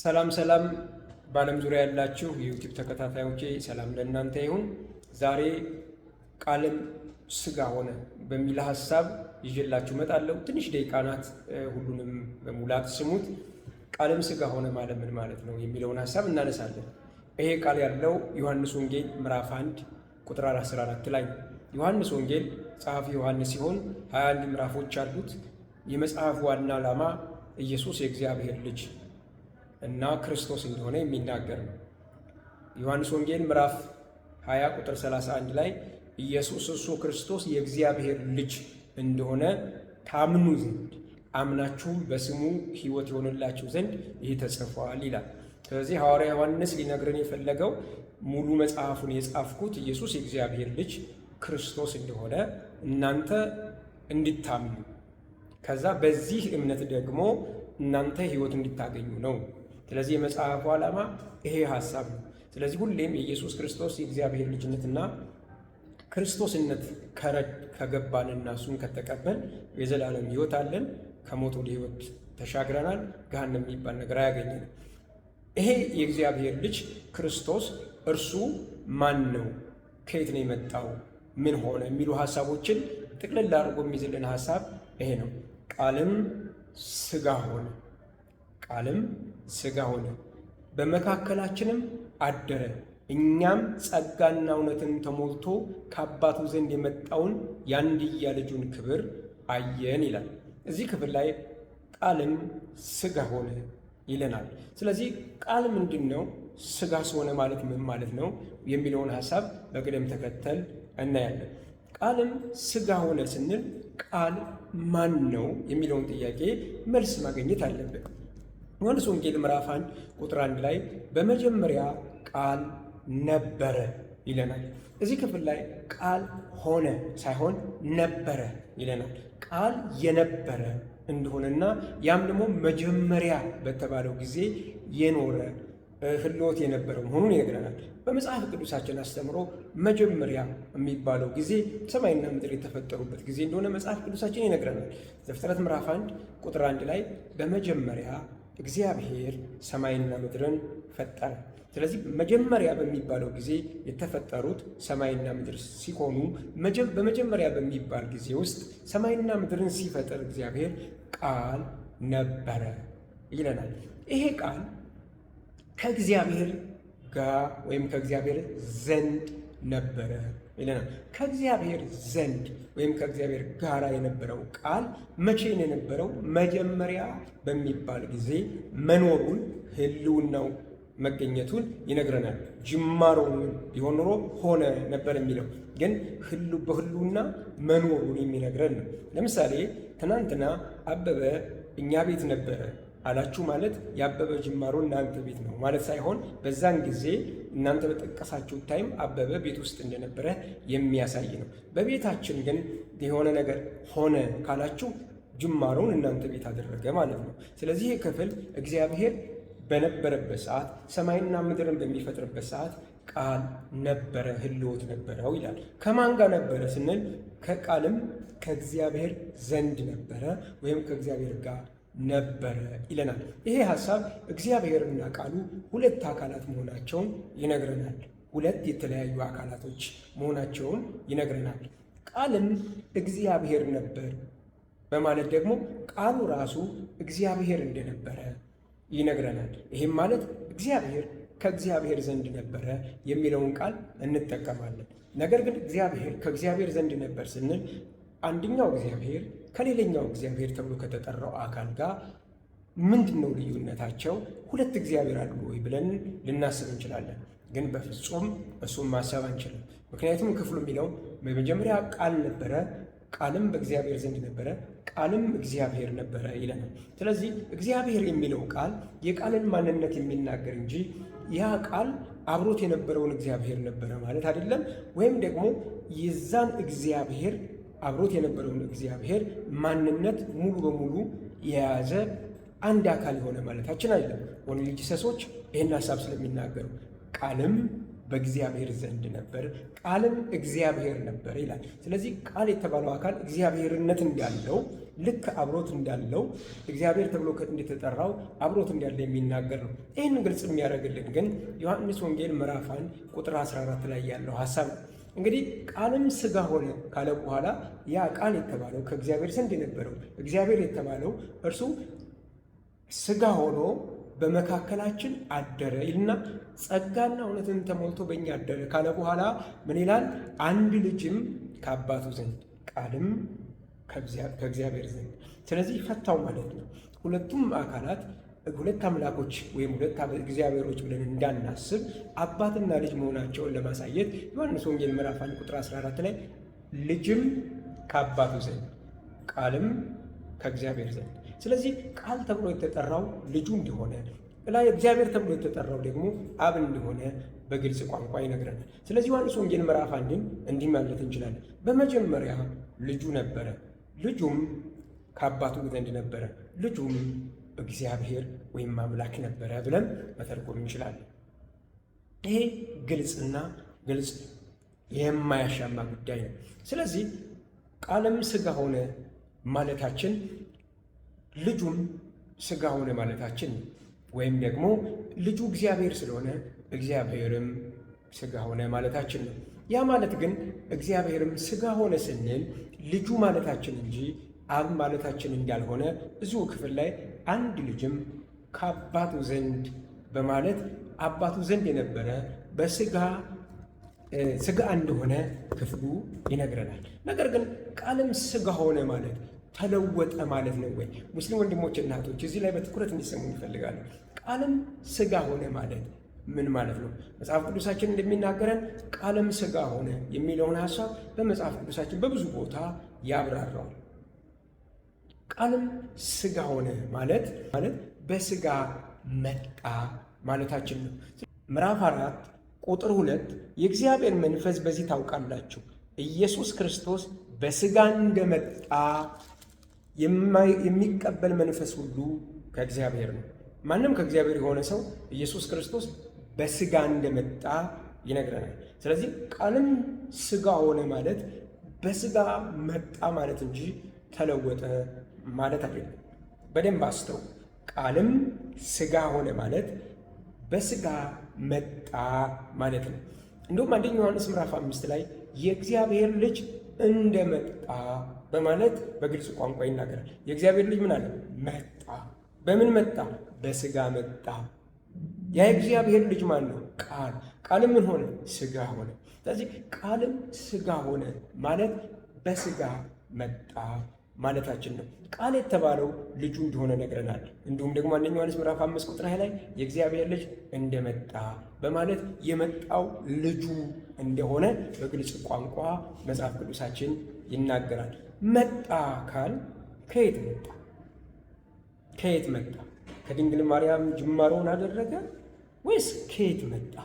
ሰላም ሰላም በዓለም ዙሪያ ያላችሁ የዩቲዩብ ተከታታዮቼ ሰላም ለእናንተ ይሁን። ዛሬ ቃልም ሥጋ ሆነ በሚል ሐሳብ ይዤላችሁ እመጣለሁ። ትንሽ ደቂቃ ናት፣ ሁሉንም በሙላት ስሙት። ቃልም ሥጋ ሆነ ማለት ምን ማለት ነው የሚለውን ሐሳብ እናነሳለን። ይሄ ቃል ያለው ዮሐንስ ወንጌል ምዕራፍ 1 ቁጥር 14 ላይ ነው። ዮሐንስ ወንጌል ጸሐፊ ዮሐንስ ሲሆን 21 ምዕራፎች አሉት። የመጽሐፉ ዋና ዓላማ ኢየሱስ የእግዚአብሔር ልጅ እና ክርስቶስ እንደሆነ የሚናገር ነው። ዮሐንስ ወንጌል ምዕራፍ 20 ቁጥር 31 ላይ ኢየሱስ እሱ ክርስቶስ የእግዚአብሔር ልጅ እንደሆነ ታምኑ ዘንድ አምናችሁም በስሙ ሕይወት ይሆንላችሁ ዘንድ ይህ ተጽፏል ይላል። ስለዚህ ሐዋርያ ዮሐንስ ሊነግረን የፈለገው ሙሉ መጽሐፉን የጻፍኩት ኢየሱስ የእግዚአብሔር ልጅ ክርስቶስ እንደሆነ እናንተ እንድታምኑ፣ ከዛ በዚህ እምነት ደግሞ እናንተ ሕይወት እንድታገኙ ነው። ስለዚህ የመጽሐፉ ዓላማ ይሄ ሐሳብ ነው። ስለዚህ ሁሌም የኢየሱስ ክርስቶስ የእግዚአብሔር ልጅነትና ክርስቶስነት ከገባንና እሱን ከተቀበል የዘላለም ሕይወት አለን። ከሞት ወደ ሕይወት ተሻግረናል። ገሃነም የሚባል ነገር አያገኘንም። ይሄ የእግዚአብሔር ልጅ ክርስቶስ እርሱ ማን ነው? ከየት ነው የመጣው? ምን ሆነ? የሚሉ ሐሳቦችን ጥቅልል አድርጎ የሚይዝልን ሐሳብ ይሄ ነው። ቃልም ሥጋ ሆነ፣ ቃልም ሥጋ ሆነ፣ በመካከላችንም አደረ፣ እኛም ጸጋና እውነትን ተሞልቶ ከአባቱ ዘንድ የመጣውን የአንድያ ልጁን ክብር አየን ይላል። እዚህ ክፍል ላይ ቃልም ሥጋ ሆነ ይለናል። ስለዚህ ቃል ምንድን ነው? ሥጋስ ሆነ ማለት ምን ማለት ነው የሚለውን ሐሳብ በቅደም ተከተል እናያለን። ቃልም ሥጋ ሆነ ስንል ቃል ማን ነው የሚለውን ጥያቄ መልስ ማግኘት አለብን። ዮሐንስ ወንጌል ምዕራፍ 1 ቁጥር 1 ላይ በመጀመሪያ ቃል ነበረ ይለናል። እዚህ ክፍል ላይ ቃል ሆነ ሳይሆን ነበረ ይለናል። ቃል የነበረ እንደሆነና ያም ደግሞ መጀመሪያ በተባለው ጊዜ የኖረ ሕልወት የነበረው መሆኑን ይነግረናል። በመጽሐፍ ቅዱሳችን አስተምሮ መጀመሪያ የሚባለው ጊዜ ሰማይና ምድር የተፈጠሩበት ጊዜ እንደሆነ መጽሐፍ ቅዱሳችን ይነግረናል። ዘፍጥረት ምዕራፍ 1 ቁጥር 1 ላይ በመጀመሪያ እግዚአብሔር ሰማይና ምድርን ፈጠረ። ስለዚህ መጀመሪያ በሚባለው ጊዜ የተፈጠሩት ሰማይና ምድር ሲሆኑ በመጀመሪያ በሚባል ጊዜ ውስጥ ሰማይና ምድርን ሲፈጥር እግዚአብሔር ቃል ነበረ ይለናል። ይሄ ቃል ከእግዚአብሔር ጋር ወይም ከእግዚአብሔር ዘንድ ነበረ ይለናል። ከእግዚአብሔር ዘንድ ወይም ከእግዚአብሔር ጋር የነበረው ቃል መቼ ነው የነበረው? መጀመሪያ በሚባል ጊዜ መኖሩን፣ ሕልውናው መገኘቱን ይነግረናል። ጅማሮውን ቢሆን ኖሮ ሆነ ነበር የሚለው ግን በሕልውና መኖሩን የሚነግረን ነው። ለምሳሌ ትናንትና አበበ እኛ ቤት ነበረ አላችሁ ማለት የአበበ ጅማሮ እናንተ ቤት ነው ማለት ሳይሆን በዛን ጊዜ እናንተ በጠቀሳችሁ ታይም አበበ ቤት ውስጥ እንደነበረ የሚያሳይ ነው። በቤታችን ግን የሆነ ነገር ሆነ ካላችሁ ጅማሮውን እናንተ ቤት አደረገ ማለት ነው። ስለዚህ ይህ ክፍል እግዚአብሔር በነበረበት ሰዓት ሰማይና ምድርን በሚፈጥርበት ሰዓት ቃል ነበረ፣ ሕልወት ነበረው ይላል። ከማን ጋር ነበረ ስንል ከቃልም ከእግዚአብሔር ዘንድ ነበረ ወይም ከእግዚአብሔር ጋር ነበረ ይለናል። ይሄ ሐሳብ እግዚአብሔርና ቃሉ ሁለት አካላት መሆናቸውን ይነግረናል። ሁለት የተለያዩ አካላቶች መሆናቸውን ይነግረናል። ቃልም እግዚአብሔር ነበር በማለት ደግሞ ቃሉ ራሱ እግዚአብሔር እንደነበረ ይነግረናል። ይህም ማለት እግዚአብሔር ከእግዚአብሔር ዘንድ ነበረ የሚለውን ቃል እንጠቀማለን። ነገር ግን እግዚአብሔር ከእግዚአብሔር ዘንድ ነበር ስንል አንደኛው እግዚአብሔር ከሌላኛው እግዚአብሔር ተብሎ ከተጠራው አካል ጋር ምንድን ነው ልዩነታቸው? ሁለት እግዚአብሔር አሉ ወይ ብለን ልናስብ እንችላለን። ግን በፍጹም እሱም ማሰብ አንችልም። ምክንያቱም ክፍሉ የሚለው በመጀመሪያ ቃል ነበረ፣ ቃልም በእግዚአብሔር ዘንድ ነበረ፣ ቃልም እግዚአብሔር ነበረ ይለናል። ስለዚህ እግዚአብሔር የሚለው ቃል የቃልን ማንነት የሚናገር እንጂ ያ ቃል አብሮት የነበረውን እግዚአብሔር ነበረ ማለት አይደለም። ወይም ደግሞ የዛን እግዚአብሔር አብሮት የነበረውን እግዚአብሔር ማንነት ሙሉ በሙሉ የያዘ አንድ አካል የሆነ ማለታችን አይደለም። ወንጌል ጂሰሶች ይህን ሐሳብ ስለሚናገሩ ቃልም በእግዚአብሔር ዘንድ ነበር፣ ቃልም እግዚአብሔር ነበር ይላል። ስለዚህ ቃል የተባለው አካል እግዚአብሔርነት እንዳለው ልክ አብሮት እንዳለው እግዚአብሔር ተብሎ እንደተጠራው አብሮት እንዳለ የሚናገር ነው። ይህን ግልጽ የሚያደርግልን ግን ዮሐንስ ወንጌል ምዕራፍ 1 ቁጥር 14 ላይ ያለው ሐሳብ ነው። እንግዲህ ቃልም ሥጋ ሆነ ካለ በኋላ ያ ቃል የተባለው ከእግዚአብሔር ዘንድ የነበረው እግዚአብሔር የተባለው እርሱ ሥጋ ሆኖ በመካከላችን አደረ ይልና ጸጋና እውነትን ተሞልቶ በእኛ አደረ ካለ በኋላ ምን ይላል? አንድ ልጅም ከአባቱ ዘንድ ቃልም ከእግዚአብሔር ዘንድ። ስለዚህ ፈታው ማለት ነው። ሁለቱም አካላት ሁለት አምላኮች ወይም ሁለት እግዚአብሔሮች ብለን እንዳናስብ አባትና ልጅ መሆናቸውን ለማሳየት ዮሐንስ ወንጌል ምዕራፍ 1 ቁጥር 14 ላይ ልጅም ከአባቱ ዘንድ ቃልም ከእግዚአብሔር ዘንድ። ስለዚህ ቃል ተብሎ የተጠራው ልጁ እንደሆነ ላይ እግዚአብሔር ተብሎ የተጠራው ደግሞ አብ እንደሆነ በግልጽ ቋንቋ ይነግረናል። ስለዚህ ዮሐንስ ወንጌል ምዕራፍ 1ን እንዲህ ማለት እንችላለን። በመጀመሪያ ልጁ ነበረ፣ ልጁም ከአባቱ ዘንድ ነበረ፣ ልጁም እግዚአብሔር ወይም አምላክ ነበረ ብለን መተርጎም እንችላለን። ይሄ ግልጽና ግልጽ የማያሻማ ጉዳይ ነው። ስለዚህ ቃልም ሥጋ ሆነ ማለታችን ልጁም ሥጋ ሆነ ማለታችን ነው። ወይም ደግሞ ልጁ እግዚአብሔር ስለሆነ እግዚአብሔርም ሥጋ ሆነ ማለታችን ነው። ያ ማለት ግን እግዚአብሔርም ሥጋ ሆነ ስንል ልጁ ማለታችን እንጂ አብ ማለታችን እንዳልሆነ እዚሁ ክፍል ላይ አንድ ልጅም ከአባቱ ዘንድ በማለት አባቱ ዘንድ የነበረ በሥጋ እንደሆነ ክፍሉ ይነግረናል። ነገር ግን ቃልም ሥጋ ሆነ ማለት ተለወጠ ማለት ነው ወይ? ሙስሊም ወንድሞች እና እህቶች እዚህ ላይ በትኩረት እንዲሰሙ ይፈልጋሉ። ቃልም ሥጋ ሆነ ማለት ምን ማለት ነው? መጽሐፍ ቅዱሳችን እንደሚናገረን ቃልም ሥጋ ሆነ የሚለውን ሐሳብ በመጽሐፍ ቅዱሳችን በብዙ ቦታ ያብራራዋል። ቃልም ሥጋ ሆነ ማለት በሥጋ መጣ ማለታችን ነው። ምዕራፍ 4 ቁጥር 2 የእግዚአብሔር መንፈስ በዚህ ታውቃላችሁ፣ ኢየሱስ ክርስቶስ በሥጋ እንደመጣ የሚቀበል መንፈስ ሁሉ ከእግዚአብሔር ነው። ማንም ከእግዚአብሔር የሆነ ሰው ኢየሱስ ክርስቶስ በሥጋ እንደመጣ ይነግረናል። ስለዚህ ቃልም ሥጋ ሆነ ማለት በሥጋ መጣ ማለት እንጂ ተለወጠ ማለት አይደለም። በደንብ አስተው። ቃልም ሥጋ ሆነ ማለት በሥጋ መጣ ማለት ነው። እንዲሁም አንደኛ ዮሐንስ ምዕራፍ 5 ላይ የእግዚአብሔር ልጅ እንደመጣ በማለት በግልጽ ቋንቋ ይናገራል። የእግዚአብሔር ልጅ ምን አለ? መጣ። በምን መጣ? በሥጋ መጣ። ያ የእግዚአብሔር ልጅ ማን ነው? ቃል። ቃልም ምን ሆነ? ሥጋ ሆነ። ስለዚህ ቃልም ሥጋ ሆነ ማለት በሥጋ መጣ ማለታችን ነው። ቃል የተባለው ልጁ እንደሆነ ነግረናል። እንዲሁም ደግሞ አንደኛ ዮሐንስ ምዕራፍ 5 ቁጥር 20 ላይ የእግዚአብሔር ልጅ እንደመጣ በማለት የመጣው ልጁ እንደሆነ በግልጽ ቋንቋ መጽሐፍ ቅዱሳችን ይናገራል። መጣ ካል ከየት መጣ? ከየት መጣ? ከድንግል ማርያም ጅማሮውን አደረገ ወይስ ከየት መጣ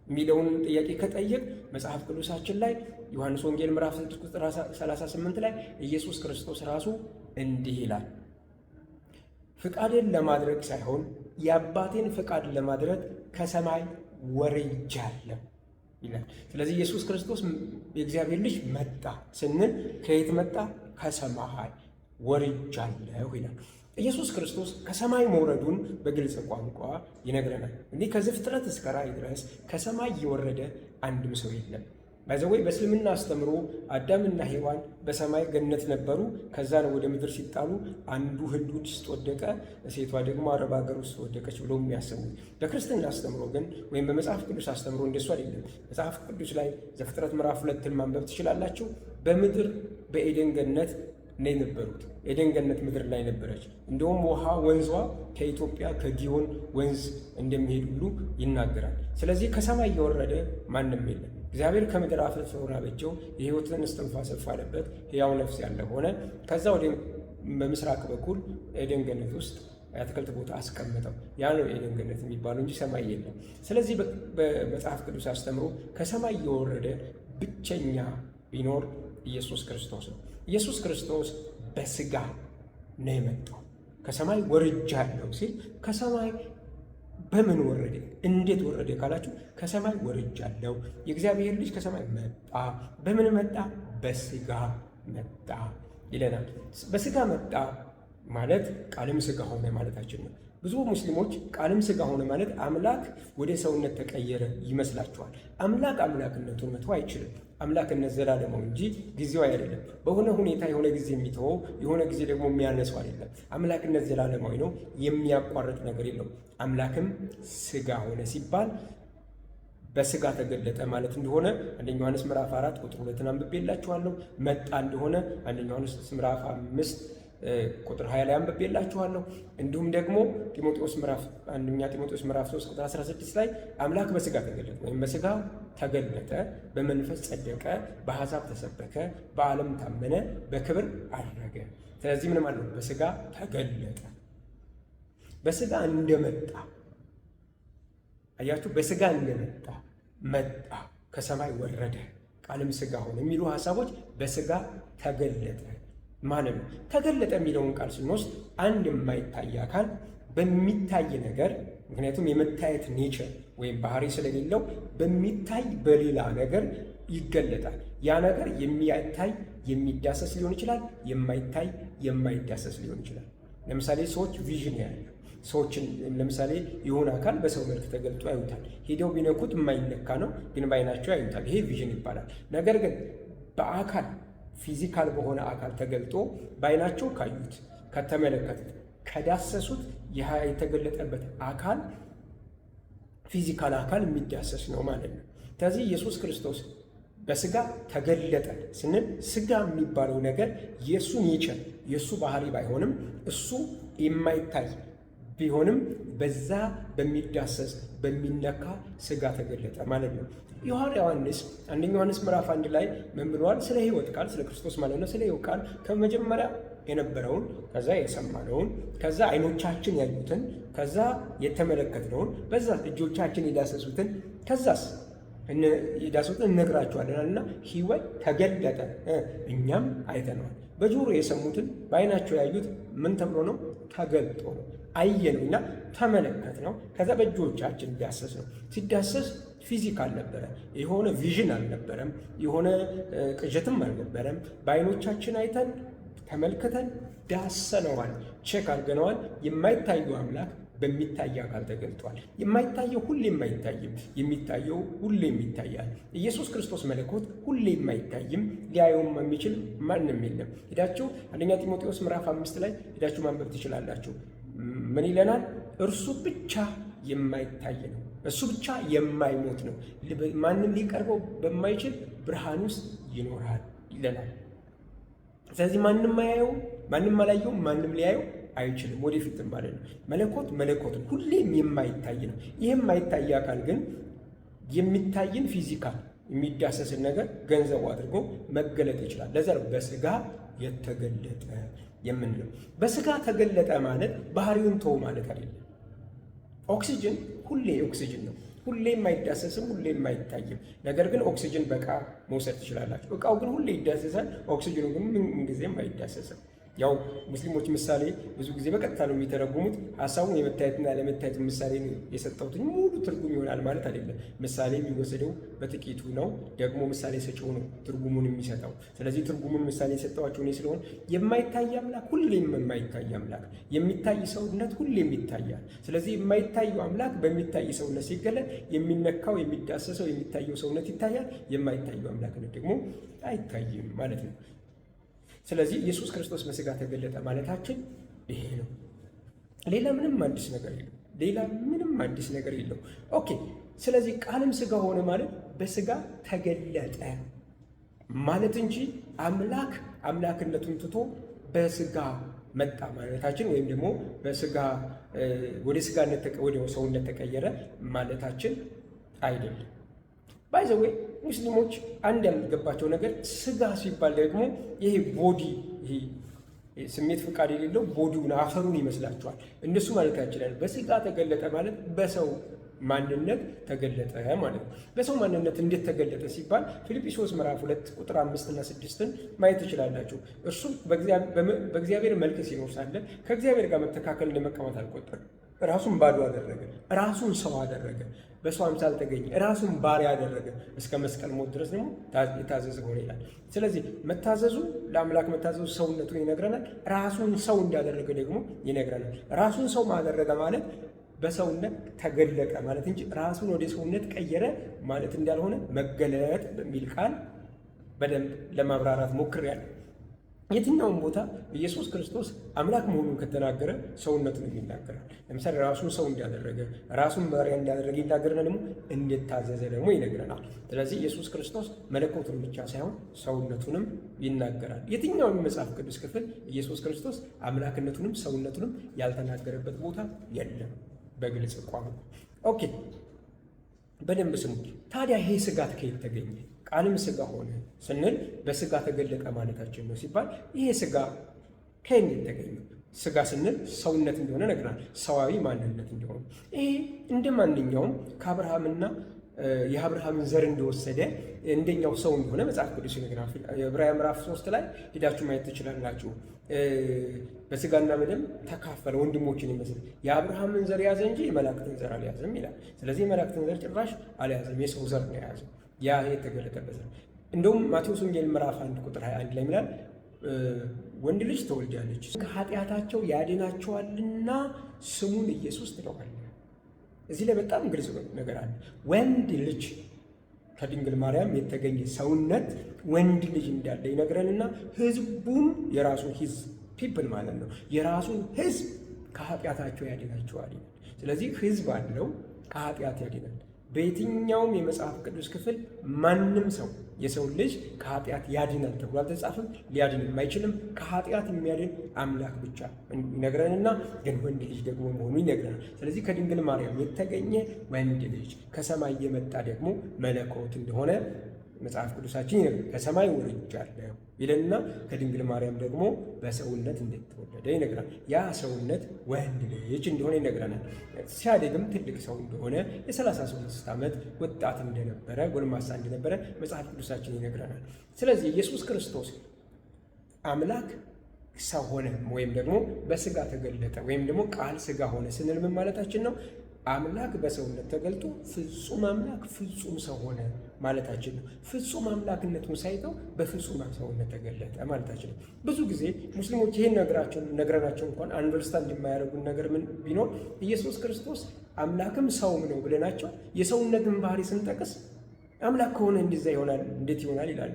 የሚለውን ጥያቄ ከጠየቅ መጽሐፍ ቅዱሳችን ላይ ዮሐንስ ወንጌል ምዕራፍ 6 ቁጥር 38 ላይ ኢየሱስ ክርስቶስ ራሱ እንዲህ ይላል፣ ፍቃዴን ለማድረግ ሳይሆን የአባቴን ፍቃድ ለማድረግ ከሰማይ ወርጃለሁ ይላል። ስለዚህ ኢየሱስ ክርስቶስ የእግዚአብሔር ልጅ መጣ ስንል ከየት መጣ? ከሰማይ ወርጃለሁ ይላል። ኢየሱስ ክርስቶስ ከሰማይ መውረዱን በግልጽ ቋንቋ ይነግረናል። እንዲህ ከዘፍጥረት እስከ ራእይ ድረስ ከሰማይ የወረደ አንድም ሰው የለም። ባይዘወይ በእስልምና አስተምሮ አዳምና ሔዋን በሰማይ ገነት ነበሩ። ከዛ ነው ወደ ምድር ሲጣሉ አንዱ ህንድ ውስጥ ወደቀ፣ ሴቷ ደግሞ አረብ ሀገር ውስጥ ወደቀች ብሎ የሚያስቡ። በክርስትና አስተምሮ ግን ወይም በመጽሐፍ ቅዱስ አስተምሮ እንደሱ አይደለም። መጽሐፍ ቅዱስ ላይ ዘፍጥረት ምዕራፍ 2ን ማንበብ ትችላላችሁ። በምድር በኤደን ገነት ነው የነበሩት። ኤደን ገነት ምድር ላይ ነበረች። እንደውም ውሃ ወንዟ ከኢትዮጵያ ከጊዮን ወንዝ እንደሚሄድ ሁሉ ይናገራል። ስለዚህ ከሰማይ እየወረደ ማንም የለም። እግዚአብሔር ከምድር አፈር አበጀው፣ የሕይወትን እስትንፋስ አለበት፣ ሕያው ነፍስ ያለ ሆነ። ከዛ ወደ በምስራቅ በኩል ኤደን ገነት ውስጥ የአትክልት ቦታ አስቀምጠው። ያ ነው ኤደን ገነት የሚባለው እንጂ ሰማይ የለም። ስለዚህ በመጽሐፍ ቅዱስ አስተምሮ ከሰማይ እየወረደ ብቸኛ ቢኖር ኢየሱስ ክርስቶስ ነው። ኢየሱስ ክርስቶስ በሥጋ ነው የመጣው። ከሰማይ ወርጃለሁ ሲል ከሰማይ በምን ወረደ? እንዴት ወረደ ካላችሁ ከሰማይ ወርጃለሁ። የእግዚአብሔር ልጅ ከሰማይ መጣ። በምን መጣ? በሥጋ መጣ። ይለናል። በስጋ መጣ ማለት ቃልም ስጋ ሆነ ማለታችን ነው። ብዙ ሙስሊሞች ቃልም ስጋ ሆነ ማለት አምላክ ወደ ሰውነት ተቀየረ ይመስላችኋል። አምላክ አምላክነቱን መተው አይችልም። አምላክነት ዘላለማዊ እንጂ ጊዜያዊ አይደለም። በሆነ ሁኔታ የሆነ ጊዜ የሚተወው የሆነ ጊዜ ደግሞ የሚያነሰው አይደለም። አምላክነት ዘላለማዊ ነው፣ የሚያቋርጥ ነገር የለው። አምላክም ስጋ ሆነ ሲባል በስጋ ተገለጠ ማለት እንደሆነ አንደኛ ዮሐንስ ምዕራፍ 4 ቁጥር 2 አንብቤላችኋለሁ። መጣ እንደሆነ አንደኛ ዮሐንስ ምዕራፍ 5 ቁጥር 20 ላይ አንብቤላችኋለሁ። እንዲሁም ደግሞ አንደኛ ጢሞቴዎስ ምዕራፍ 3 ቁጥር 16 ላይ አምላክ በስጋ ተገለጠ ወይም በስጋ ተገለጠ፣ በመንፈስ ጸደቀ፣ በአሕዛብ ተሰበከ፣ በዓለም ታመነ፣ በክብር አረገ። ስለዚህ ምን ማለት ነው? በስጋ ተገለጠ። በስጋ እንደመጣ አያችሁ። በስጋ እንደመጣ መጣ፣ ከሰማይ ወረደ፣ ቃልም ስጋ ሆነ የሚሉ ሀሳቦች በስጋ ተገለጠ ማለት ነው። ተገለጠ የሚለውን ቃል ስንወስድ አንድ የማይታይ አካል በሚታይ ነገር፣ ምክንያቱም የመታየት ኔቸር ወይም ባህሪ ስለሌለው በሚታይ በሌላ ነገር ይገለጣል። ያ ነገር የሚታይ የሚዳሰስ ሊሆን ይችላል፣ የማይታይ የማይዳሰስ ሊሆን ይችላል። ለምሳሌ ሰዎች ቪዥን ያሉ ሰዎችን ለምሳሌ የሆነ አካል በሰው መልክ ተገልጦ ያዩታል። ሄደው ቢነኩት የማይነካ ነው፣ ግን በአይናቸው ያዩታል። ይሄ ቪዥን ይባላል። ነገር ግን በአካል ፊዚካል በሆነ አካል ተገልጦ በአይናቸው ካዩት፣ ከተመለከቱት፣ ከዳሰሱት ይህ የተገለጠበት አካል ፊዚካል አካል የሚዳሰስ ነው ማለት ነው። ስለዚህ ኢየሱስ ክርስቶስ በስጋ ተገለጠ ስንል ስጋ የሚባለው ነገር የእሱ ኔቸር የእሱ ባህሪ ባይሆንም እሱ የማይታይ ቢሆንም በዛ በሚዳሰስ በሚነካ ስጋ ተገለጠ ማለት ነው። ዮሐንስ አንደኛ ዮሐንስ ምዕራፍ 1 ላይ ምን ብለዋል? ስለ ሕይወት ቃል ስለ ክርስቶስ ማለት ነው። ስለ ሕይወት ቃል ከመጀመሪያ የነበረውን ከዛ የሰማነውን ከዛ አይኖቻችን ያዩትን ከዛ የተመለከትነውን በዛ እጆቻችን የዳሰሱትን ከዛስ የዳሰሱትን እነግራችኋለን እና ሕይወት ተገለጠ፣ እኛም አይተነዋል። በጆሮ የሰሙትን በአይናቸው ያዩት ምን ተብሎ ነው? ተገልጦ ነው። አየነው እና ተመለከት ነው። ከዛ በእጆቻችን ዳሰስ ነው። ሲዳሰስ ፊዚካል ነበረ። የሆነ ቪዥን አልነበረም። የሆነ ቅዠትም አልነበረም። በአይኖቻችን አይተን ተመልክተን ዳሰነዋል፣ ቼክ አድርገነዋል። የማይታየው አምላክ በሚታይ አካል ተገልጧል። የማይታየው ሁሌም አይታይም፣ የሚታየው ሁሌም ይታያል። ኢየሱስ ክርስቶስ መለኮት ሁሌም አይታይም፣ ሊያየውም የሚችል ማንም የለም። ሄዳችሁ አንደኛ ጢሞቴዎስ ምዕራፍ 5 ላይ ሄዳችሁ ማንበብ ትችላላችሁ። ምን ይለናል? እርሱ ብቻ የማይታይ ነው፣ እሱ ብቻ የማይሞት ነው፣ ማንም ሊቀርበው በማይችል ብርሃን ውስጥ ይኖራል ይለናል። ስለዚህ ማንም አያየው፣ ማንም አላየው፣ ማንም ሊያየው አይችልም ወደፊትም ማለት ነው። መለኮት ሁሌም የማይታይ ነው። ይህም የማይታይ አካል ግን የሚታይን ፊዚካል የሚዳሰስን ነገር ገንዘቡ አድርጎ መገለጥ ይችላል። ለዛ ነው በስጋ የተገለጠ የምንለው። በስጋ ተገለጠ ማለት ባህሪውን ተው ማለት አይደለም። ኦክሲጅን ሁሌ ኦክሲጅን ነው። ሁሌም አይዳሰስም፣ ሁሌም አይታይም። ነገር ግን ኦክሲጅን በእቃ መውሰድ ትችላላችሁ። እቃው ግን ሁሌ ይዳሰሳል፣ ኦክሲጅኑ ግን ምንጊዜም አይዳሰስም። ያው ሙስሊሞች ምሳሌ ብዙ ጊዜ በቀጥታ ነው የሚተረጉሙት። ሀሳቡን የመታየትና ለመታየት ምሳሌ የሰጠሁት ሙሉ ትርጉም ይሆናል ማለት አይደለም። ምሳሌ የሚወሰደው በጥቂቱ ነው፣ ደግሞ ምሳሌ ሰጪው ነው ትርጉሙን የሚሰጠው። ስለዚህ ትርጉሙን ምሳሌ የሰጠኋቸው እኔ ስለሆን የማይታይ አምላክ ሁሌም የማይታይ አምላክ፣ የሚታይ ሰውነት ሁሌም ይታያል። ስለዚህ የማይታየው አምላክ በሚታይ ሰውነት ሲገለጥ የሚነካው የሚዳሰሰው የሚታየው ሰውነት ይታያል። የማይታየው አምላክነት ደግሞ አይታይም ማለት ነው። ስለዚህ ኢየሱስ ክርስቶስ በስጋ ተገለጠ ማለታችን ይሄ ነው። ሌላ ምንም አዲስ ነገር የለው። ሌላ ምንም አዲስ ነገር የለው። ኦኬ። ስለዚህ ቃልም ስጋ ሆነ ማለት በስጋ ተገለጠ ማለት እንጂ አምላክ አምላክነቱን ትቶ በስጋ መጣ ማለታችን ወይም ደግሞ በስጋ ወደ ስጋነት ወደ ሰውነት ተቀየረ ማለታችን አይደለም። ባይ ዘ ዌይ ሙስሊሞች አንድ ያልገባቸው ነገር ስጋ ሲባል ደግሞ ይሄ ቦዲ ይሄ ስሜት ፍቃድ የሌለው ቦዲውን አፈሩን ይመስላችኋል። እንደሱ ማለት ያችላል። በስጋ ተገለጠ ማለት በሰው ማንነት ተገለጠ ማለት ነው። በሰው ማንነት እንዴት ተገለጠ ሲባል ፊልጵስዩስ ምዕራፍ 2 ቁጥር 5 እና 6 ማየት ትችላላችሁ። እርሱ በእግዚአብሔር መልክ ሲኖር ሳለ ከእግዚአብሔር ጋር መተካከል እንደመቀማት አልቆጠረም። ራሱን ባዶ አደረገ፣ ራሱን ሰው አደረገ። በሰው አምሳል ተገኘ፣ ራሱን ባሪያ ያደረገ፣ እስከ መስቀል ሞት ድረስ ደግሞ የታዘዘ ሆነ ይላል። ስለዚህ መታዘዙ ለአምላክ መታዘዙ ሰውነቱን ይነግረናል። ራሱን ሰው እንዳደረገ ደግሞ ይነግረናል። ራሱን ሰው ማደረገ ማለት በሰውነት ተገለጠ ማለት እንጂ ራሱን ወደ ሰውነት ቀየረ ማለት እንዳልሆነ መገለጥ በሚል ቃል በደንብ ለማብራራት ሞክሬያለሁ። የትኛውም ቦታ ኢየሱስ ክርስቶስ አምላክ መሆኑን ከተናገረ ሰውነቱን ይናገራል። ለምሳሌ ራሱን ሰው እንዳደረገ ራሱን ባሪያ እንዳደረገ ይናገርና ደግሞ እንደታዘዘ ደግሞ ይነግረናል። ስለዚህ ኢየሱስ ክርስቶስ መለኮቱን ብቻ ሳይሆን ሰውነቱንም ይናገራል። የትኛውም መጽሐፍ ቅዱስ ክፍል ኢየሱስ ክርስቶስ አምላክነቱንም ሰውነቱንም ያልተናገረበት ቦታ የለም በግልጽ ቋንቋ። ኦኬ፣ በደንብ ስሙ። ታዲያ ይሄ ስጋት ከየት ተገኘ? ቃልም ስጋ ሆነ ስንል በስጋ ተገለጠ ማለታችን ነው ሲባል ይሄ ስጋ ከየት ተገኘ? ስጋ ስንል ሰውነት እንደሆነ ነግረናል። ሰዋዊ ማንነት እንደሆነ ይሄ እንደ ማንኛውም ከአብርሃምና የአብርሃምን ዘር እንደወሰደ እንደኛው ሰው እንደሆነ መጽሐፍ ቅዱስ ይነግረናል። ዕብራውያን ምዕራፍ 3 ላይ ሄዳችሁ ማየት ትችላላችሁ። በስጋና በደም ተካፈለ ወንድሞችን ይመስል የአብርሃምን ዘር ያዘ እንጂ የመላእክትን ዘር አልያዘም ይላል። ስለዚህ የመላእክትን ዘር ጭራሽ አልያዘም፣ የሰው ዘር ነው የያዘው። ያ የተገለጠበት ነው። እንደውም ማቴዎስ ወንጌል ምዕራፍ 1 ቁጥር 21 ላይ ይላል ወንድ ልጅ ትወልዳለች ከኃጢአታቸው ያድናቸዋልና ስሙን ኢየሱስ ትለዋለች። እዚህ ላይ በጣም ግልጽ ነገር አለ። ወንድ ልጅ ከድንግል ማርያም የተገኘ ሰውነት ወንድ ልጅ እንዳለ ይነግረንና ሕዝቡን የራሱን ፒፕል ማለት ነው የራሱን ሕዝብ ከኃጢአታቸው ያድናቸዋል። ስለዚህ ሕዝብ አለው ከኃጢአት ያድናል። በየትኛውም የመጽሐፍ ቅዱስ ክፍል ማንም ሰው የሰው ልጅ ከኃጢአት ያድናል ተብሎ አልተጻፈም። ሊያድንም አይችልም። ከኃጢአት የሚያድን አምላክ ብቻ ይነግረንና ግን ወንድ ልጅ ደግሞ መሆኑ ይነግረናል። ስለዚህ ከድንግል ማርያም የተገኘ ወንድ ልጅ ከሰማይ የመጣ ደግሞ መለኮት እንደሆነ መጽሐፍ ቅዱሳችን ይነግረናል። ከሰማይ ወርጃለሁ ይለንና ከድንግል ማርያም ደግሞ በሰውነት እንደተወለደ ይነግራል። ያ ሰውነት ወንድ ልጅ እንደሆነ ይነግረናል። ሲያድግም ትልቅ ሰው እንደሆነ የ33 ዓመት ወጣት እንደነበረ ጎልማሳ እንደነበረ መጽሐፍ ቅዱሳችን ይነግረናል። ስለዚህ ኢየሱስ ክርስቶስ አምላክ ሰው ሆነ ወይም ደግሞ በስጋ ተገለጠ ወይም ደግሞ ቃል ስጋ ሆነ ስንል ምን ማለታችን ነው? አምላክ በሰውነት ተገልጦ ፍጹም አምላክ ፍጹም ሰው ሆነ ማለታችን ነው። ፍጹም አምላክነቱን ሳይተው በፍጹም ሰውነት ተገለጠ ማለታችን ነው። ብዙ ጊዜ ሙስሊሞች ይህን ነግረናቸው እንኳን አንደርስታንድ የማያደርጉን ነገር ምን ቢኖር ኢየሱስ ክርስቶስ አምላክም ሰውም ነው ብለናቸው የሰውነትን ባህሪ ስንጠቅስ አምላክ ከሆነ እንደዛ ይሆናል እንዴት ይሆናል ይላሉ።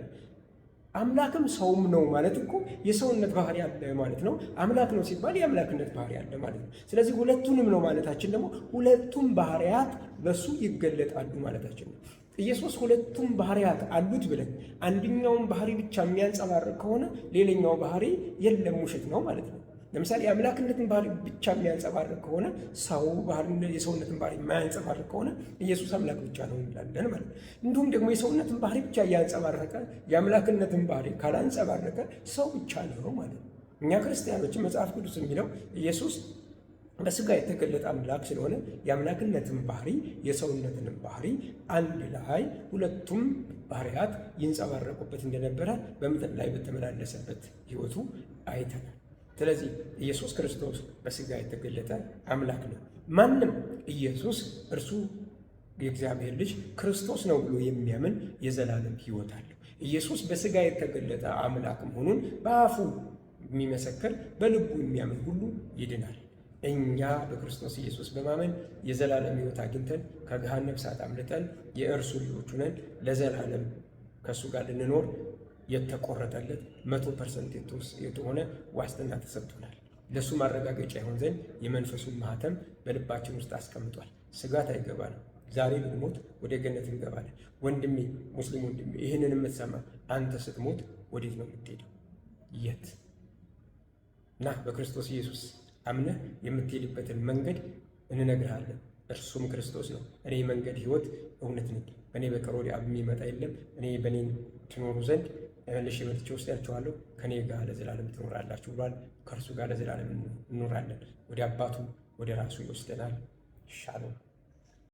አምላክም ሰውም ነው ማለት እኮ የሰውነት ባህሪ አለ ማለት ነው። አምላክ ነው ሲባል የአምላክነት ባህሪ አለ ማለት ነው። ስለዚህ ሁለቱንም ነው ማለታችን ደግሞ ሁለቱም ባህሪያት በሱ ይገለጣሉ ማለታችን ነው። ኢየሱስ ሁለቱም ባህሪያት አሉት ብለን አንደኛውን ባህሪ ብቻ የሚያንጸባርቅ ከሆነ ሌላኛው ባህሪ የለም ውሸት ነው ማለት ነው። ለምሳሌ የአምላክነትን ባህሪ ብቻ የሚያንጸባርቅ ከሆነ ሰው የሰውነትን ባህሪ የማያንጸባርቅ ከሆነ ኢየሱስ አምላክ ብቻ ነው እንላለን ማለት ነው። እንዲሁም ደግሞ የሰውነትን ባህሪ ብቻ እያንጸባረቀ የአምላክነትን ባህሪ ካላንጸባረቀ ሰው ብቻ ነው ማለት ነው። እኛ ክርስቲያኖችን መጽሐፍ ቅዱስ የሚለው ኢየሱስ በስጋ የተገለጠ አምላክ ስለሆነ የአምላክነትን ባህሪ የሰውነትንም ባህሪ አንድ ላይ ሁለቱም ባህሪያት ይንጸባረቁበት እንደነበረ በምድር ላይ በተመላለሰበት ሕይወቱ አይተናል። ስለዚህ ኢየሱስ ክርስቶስ በስጋ የተገለጠ አምላክ ነው። ማንም ኢየሱስ እርሱ የእግዚአብሔር ልጅ ክርስቶስ ነው ብሎ የሚያምን የዘላለም ሕይወት አለው። ኢየሱስ በስጋ የተገለጠ አምላክ መሆኑን በአፉ የሚመሰክር በልቡ የሚያምን ሁሉ ይድናል። እኛ በክርስቶስ ኢየሱስ በማመን የዘላለም ሕይወት አግኝተን ከገሃነመ እሳት አምልጠን የእርሱ ልጆች ሆነን ለዘላለም ከእሱ ጋር ልንኖር የተቆረጠለት 100% የተሆነ ዋስትና ተሰጥቶናል። ለእሱ ማረጋገጫ ይሆን ዘንድ የመንፈሱን ማህተም በልባችን ውስጥ አስቀምጧል። ስጋት አይገባንም። ዛሬ ብንሞት ወደ ገነት እንገባለን። ወንድሜ፣ ሙስሊም ወንድሜ፣ ይህንን የምትሰማ አንተ ስትሞት ወዴት ነው የምትሄደው? የት? እና በክርስቶስ ኢየሱስ አምነህ የምትሄድበትን መንገድ እንነግርሃለን። እርሱም ክርስቶስ ነው። እኔ መንገድ፣ ሕይወት፣ እውነት ነኝ። በእኔ በቀር ወደ አብ የሚመጣ የለም። እኔ በእኔ ትኖሩ ዘንድ መልሼ መጥቼ ወስዳችኋለሁ፣ ከእኔ ጋር ለዘላለም ትኖራላችሁ ብሏል። ከእርሱ ጋር ለዘላለም እንኖራለን። ወደ አባቱ ወደ ራሱ ይወስደናል። ሻሎም